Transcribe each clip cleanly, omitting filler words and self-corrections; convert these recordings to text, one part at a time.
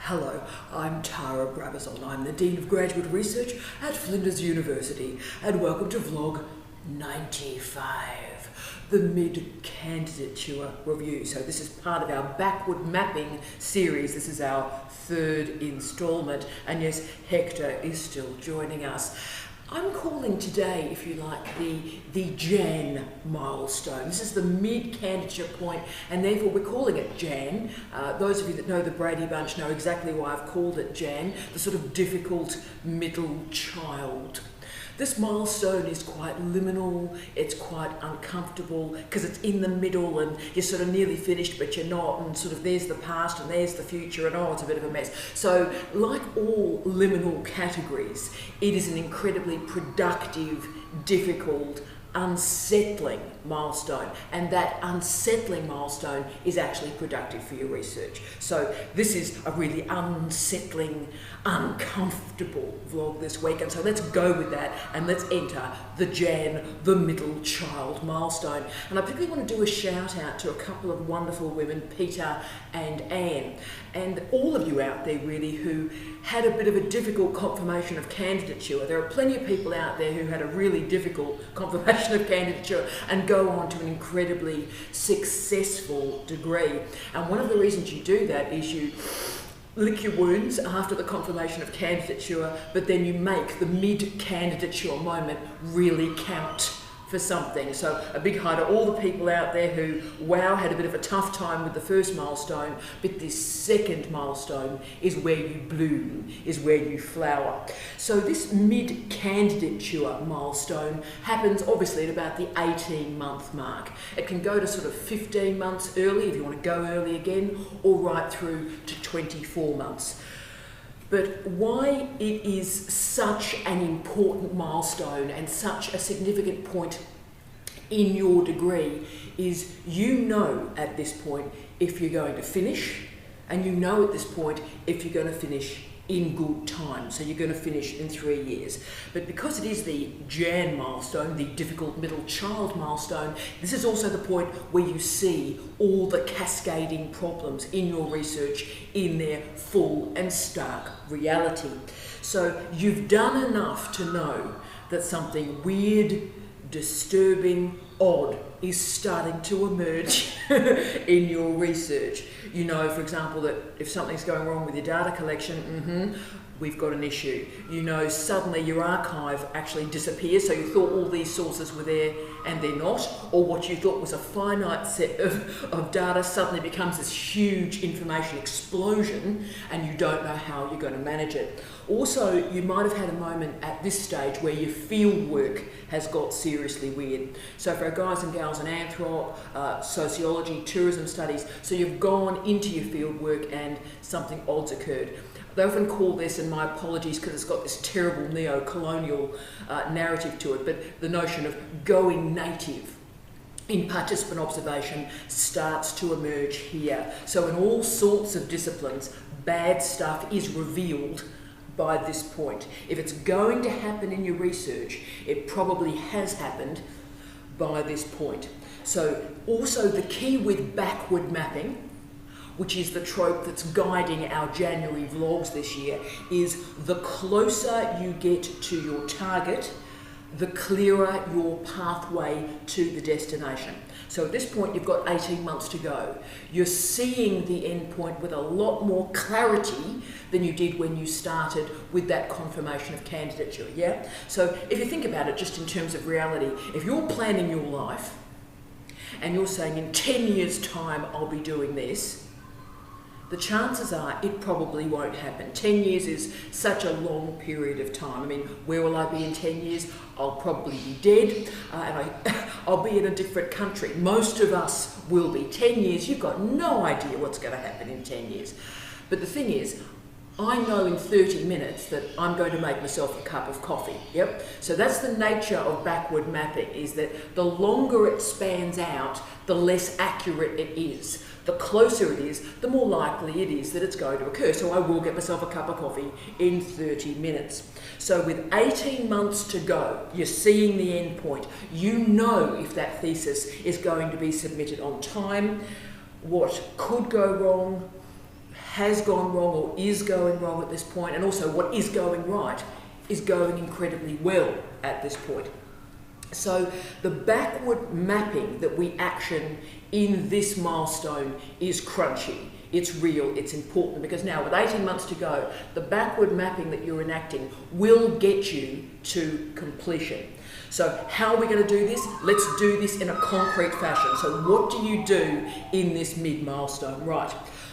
Hello, I'm Tara Brabazon. I'm the Dean of Graduate Research at Flinders University, and welcome to vlog 95, the mid-candidature review. So this is part of our backward mapping series. This is our third instalment, and yes, Hector is still joining us. I'm calling today, if you like, the Jan milestone. This is the mid-candidature point, and therefore we're calling it Jan. Those of you that know the Brady Bunch know exactly why I've called it Jan, the sort of difficult middle child. This milestone is quite liminal, it's quite uncomfortable because it's in the middle and you're sort of nearly finished but you're not, and sort of there's the past and there's the future and oh, it's a bit of a mess. So like all liminal categories, it is an incredibly productive, difficult, unsettling milestone, and that unsettling milestone is actually productive for your research. So this is a really unsettling, uncomfortable vlog this week, and so let's go with that and let's enter the Jan, the middle child milestone. And I particularly want to do a shout out to a couple of wonderful women, Peter and Anne, and all of you out there really who had a bit of a difficult confirmation of candidature. There are plenty of people out there who had a really difficult confirmation of candidature and go on to an incredibly successful degree. And one of the reasons you do that is you lick your wounds after the confirmation of candidature, but then you make the mid-candidature moment really count for something. So a big hi to all the people out there who, wow, had a bit of a tough time with the first milestone, but this second milestone is where you bloom, is where you flower. So this mid-candidature milestone happens obviously at about the 18-month mark. It can go to sort of 15 months early if you want to go early again, or right through to 24 months. But why it is such an important milestone and such a significant point in your degree is you know at this point if you're going to finish, and you know at this point if you're going to finish in good time. So you're going to finish in 3 years. But because it is the Jan milestone, the difficult middle child milestone, this is also the point where you see all the cascading problems in your research in their full and stark reality. So you've done enough to know that something weird, disturbing, odd is starting to emerge in your research. You know, for example, that if something's going wrong with your data collection, we've got an issue. You know, suddenly your archive actually disappears, so you thought all these sources were there and they're not, or what you thought was a finite set of data suddenly becomes this huge information explosion and you don't know how you're going to manage it. Also, you might have had a moment at this stage where your field work has got seriously weird. So for our guys and gals in anthrop, sociology, tourism studies, so you've gone into your field work and something odd's occurred. They often call this, and my apologies because it's got this terrible neo-colonial narrative to it, but the notion of going native in participant observation starts to emerge here. So in all sorts of disciplines, bad stuff is revealed by this point. If it's going to happen in your research, it probably has happened by this point. So also the key with backward mapping, which is the trope that's guiding our January vlogs this year, is the closer you get to your target, the clearer your pathway to the destination. So at this point, you've got 18 months to go. You're seeing the end point with a lot more clarity than you did when you started with that confirmation of candidature, yeah? So if you think about it just in terms of reality, if you're planning your life and you're saying in 10 years' time, I'll be doing this, the chances are it probably won't happen. 10 years is such a long period of time. I mean, where will I be in 10 years? I'll probably be dead, and I'll be in a different country. Most of us will be. 10 years, you've got no idea what's going to happen in 10 years. But the thing is, I know in 30 minutes that I'm going to make myself a cup of coffee, yep? So that's the nature of backward mapping, is that the longer it spans out, the less accurate it is. The closer it is, the more likely it is that it's going to occur. So I will get myself a cup of coffee in 30 minutes. So with 18 months to go, you're seeing the end point. You know if that thesis is going to be submitted on time, what could go wrong, has gone wrong or is going wrong at this point, and also what is going right is going incredibly well at this point. So the backward mapping that we action in this milestone is crunchy. It's real, it's important, because now with 18 months to go, the backward mapping that you're enacting will get you to completion. So how are we going to do this? Let's do this in a concrete fashion. So what do you do in this mid-milestone? Right.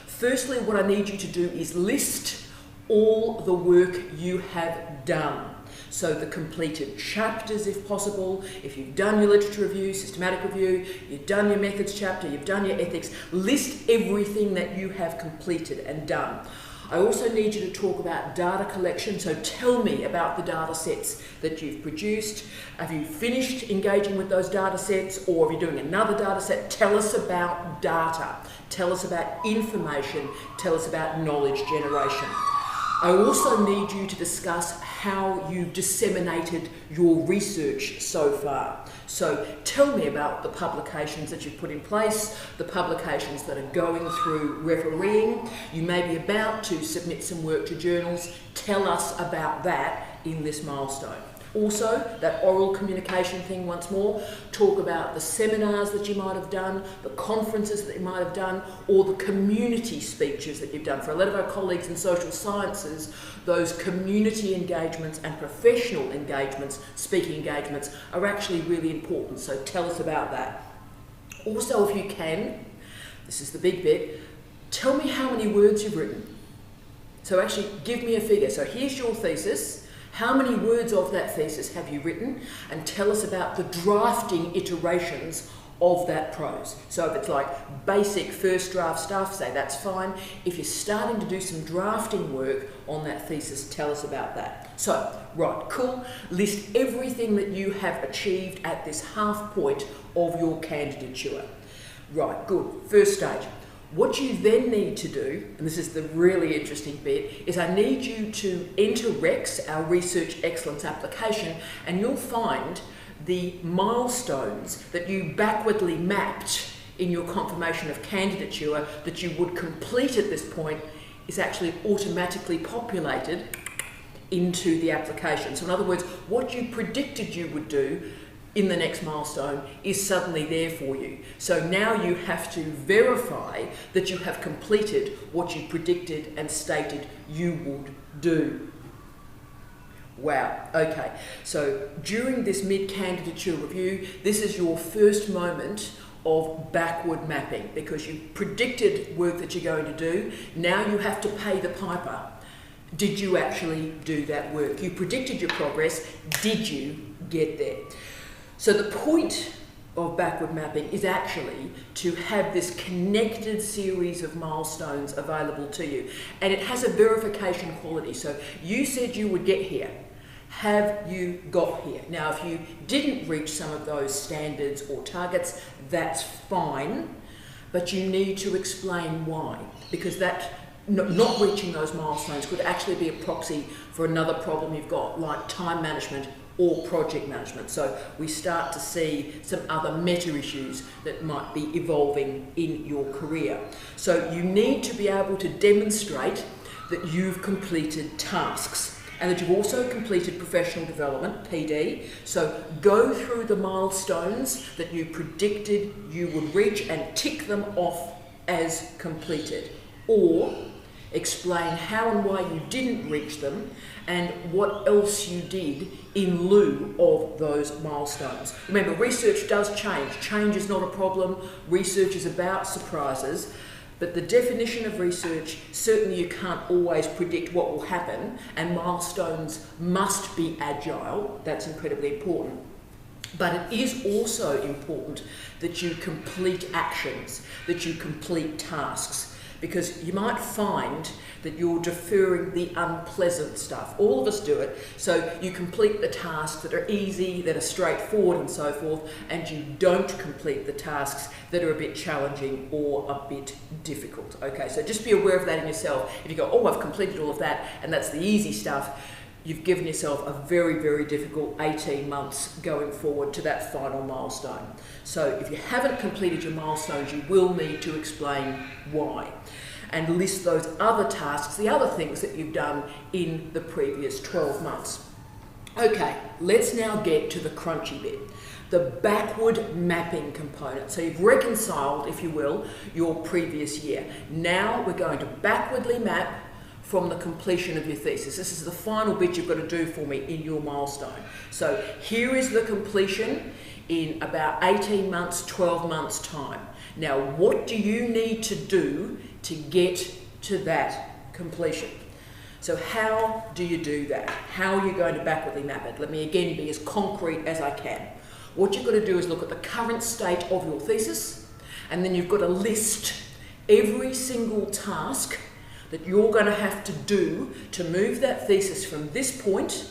Firstly, what I need you to do is list all the work you have done. So the completed chapters, if possible, if you've done your literature review, systematic review, you've done your methods chapter, you've done your ethics, list everything that you have completed and done. I also need you to talk about data collection, so tell me about the data sets that you've produced. Have you finished engaging with those data sets, or are you doing another data set? Tell us about data, tell us about information, tell us about knowledge generation. I also need you to discuss how you've disseminated your research so far. So tell me about the publications that you've put in place, the publications that are going through refereeing. You may be about to submit some work to journals. Tell us about that in this milestone. Also, that oral communication thing once more, talk about the seminars that you might have done, the conferences that you might have done, or the community speeches that you've done. For a lot of our colleagues in social sciences, those community engagements and professional engagements, speaking engagements, are actually really important, so tell us about that. Also, if you can, this is the big bit, tell me how many words you've written. So actually, give me a figure. So here's your thesis. How many words of that thesis have you written? And tell us about the drafting iterations of that prose. So if it's like basic first draft stuff, say that's fine. If you're starting to do some drafting work on that thesis, tell us about that. So, right, cool. List everything that you have achieved at this half point of your candidature. Right, good. First stage. What you then need to do, and this is the really interesting bit, is I need you to enter REX, our Research Excellence application, and you'll find the milestones that you backwardly mapped in your confirmation of candidature that you would complete at this point is actually automatically populated into the application. So in other words, what you predicted you would do in the next milestone is suddenly there for you. So now you have to verify that you have completed what you predicted and stated you would do. Wow, okay. So during this mid-candidature review, this is your first moment of backward mapping, because you predicted work that you're going to do. Now you have to pay the piper. Did you actually do that work? You predicted your progress. Did you get there? So the point of backward mapping is actually to have this connected series of milestones available to you. And it has a verification quality. So you said you would get here. Have you got here? Now, if you didn't reach some of those standards or targets, that's fine, but you need to explain why, because that not reaching those milestones could actually be a proxy for another problem you've got, like time management or project management. So we start to see some other meta issues that might be evolving in your career. So you need to be able to demonstrate that you've completed tasks and that you've also completed professional development, PD. So go through the milestones that you predicted you would reach and tick them off as completed. Or explain how and why you didn't reach them and what else you did in lieu of those milestones. Remember, research does change. Change is not a problem. Research is about surprises. But the definition of research, certainly you can't always predict what will happen, and milestones must be agile. That's incredibly important. But it is also important that you complete actions, that you complete tasks, because you might find that you're deferring the unpleasant stuff. All of us do it. So you complete the tasks that are easy, that are straightforward and so forth, and you don't complete the tasks that are a bit challenging or a bit difficult. Okay, so just be aware of that in yourself. If you go, oh, I've completed all of that, and that's the easy stuff, you've given yourself a very, very difficult 18 months going forward to that final milestone. So if you haven't completed your milestones, you will need to explain why. and list those other tasks, the other things that you've done in the previous 12 months. Okay, let's now get to the crunchy bit, the backward mapping component. So you've reconciled, if you will, your previous year. Now we're going to backwardly map from the completion of your thesis. This is the final bit you've got to do for me in your milestone. So here is the completion in about 18 months, 12 months time. Now, what do you need to do to get to that completion? So how do you do that? How are you going to backwardly map it? Let me again be as concrete as I can. What you've got to do is look at the current state of your thesis, and then you've got to list every single task that you're going to have to do to move that thesis from this point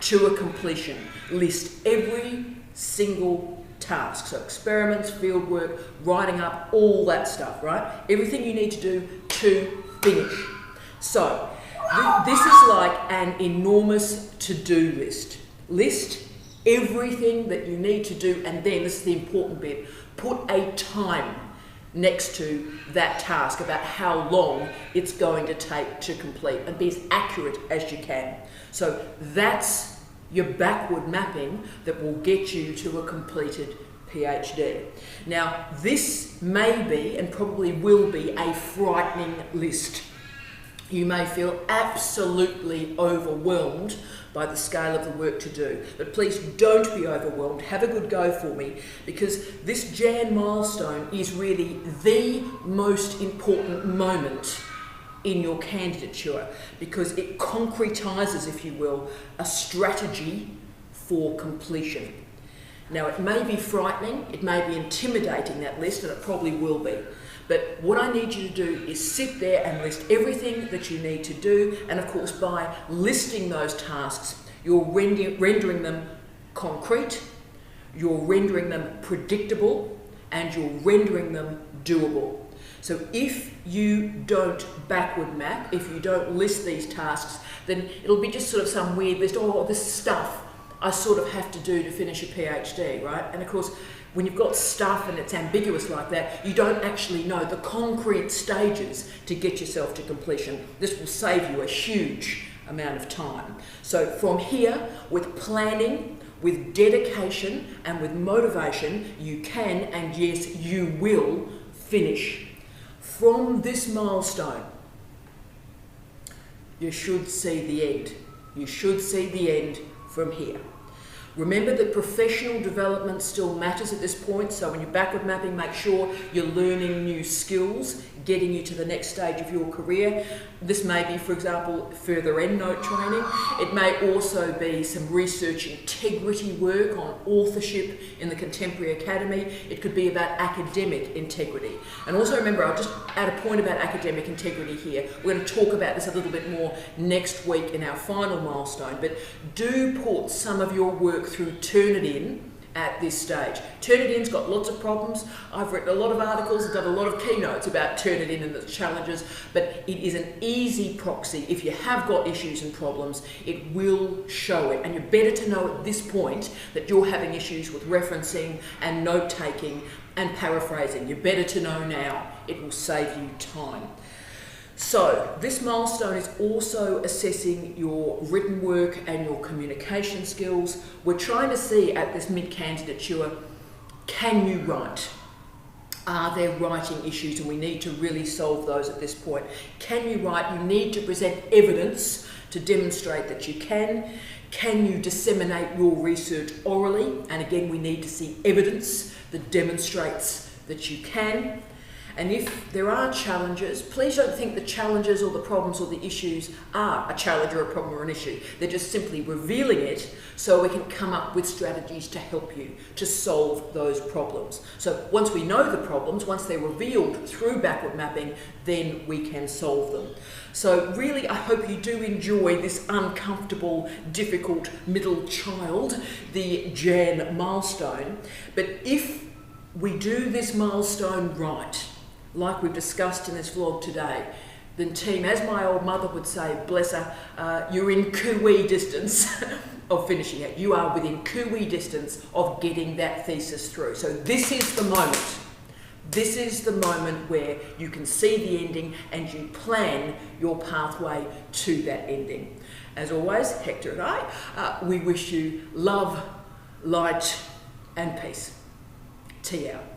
to a completion. List every single task. So experiments, field work, writing up, all that stuff, right? Everything you need to do to finish. So this is like an enormous to-do list. List everything that you need to do, and then, this is the important bit, put a time next to that task about how long it's going to take to complete, and be as accurate as you can. So that's your backward mapping that will get you to a completed PhD. Now, this may be, and probably will be, a frightening list. You may feel absolutely overwhelmed by the scale of the work to do. But please don't be overwhelmed. Have a good go for me, because this Jan milestone is really the most important moment in your candidature, because it concretises, if you will, a strategy for completion. Now, it may be frightening, it may be intimidating, that list, and it probably will be. But what I need you to do is sit there and list everything that you need to do, and of course by listing those tasks, you're rendering them concrete, you're rendering them predictable, and you're rendering them doable. So if you don't backward map, if you don't list these tasks, then it'll be just sort of some weird list, oh, this stuff I sort of have to do to finish a PhD, right? And of course, when you've got stuff and it's ambiguous like that, you don't actually know the concrete stages to get yourself to completion. This will save you a huge amount of time. So from here, with planning, with dedication, and with motivation, you can, and yes, you will finish. From this milestone, you should see the end. You should see the end from here. Remember that professional development still matters at this point, so when you're backward mapping, make sure you're learning new skills, getting you to the next stage of your career. This may be, for example, further endnote training. It may also be some research integrity work on authorship in the Contemporary Academy. It could be about academic integrity. And also remember, I'll just add a point about academic integrity here. We're going to talk about this a little bit more next week in our final milestone, but do put some of your work through Turnitin at this stage. Turnitin's got lots of problems. I've written a lot of articles, I've done a lot of keynotes about Turnitin and its challenges, but it is an easy proxy. If you have got issues and problems, it will show it. And you're better to know at this point that you're having issues with referencing and note-taking and paraphrasing. You're better to know now. It will save you time. So this milestone is also assessing your written work and your communication skills. We're trying to see at this mid-candidature, can you write? Are there writing issues? And we need to really solve those at this point. Can you write? You need to present evidence to demonstrate that you can. Can you disseminate your research orally? And again, we need to see evidence that demonstrates that you can. And if there are challenges, please don't think the challenges or the problems or the issues are a challenge or a problem or an issue. They're just simply revealing it so we can come up with strategies to help you to solve those problems. So once we know the problems, once they're revealed through backward mapping, then we can solve them. So really, I hope you do enjoy this uncomfortable, difficult middle child, the Jan milestone. But if we do this milestone right, like we've discussed in this vlog today, then team, as my old mother would say, bless her, you're in cooee distance of finishing it. You are within cooee distance of getting that thesis through. So this is the moment. This is the moment where you can see the ending and you plan your pathway to that ending. As always, Hector and I, we wish you love, light and peace. Tea out.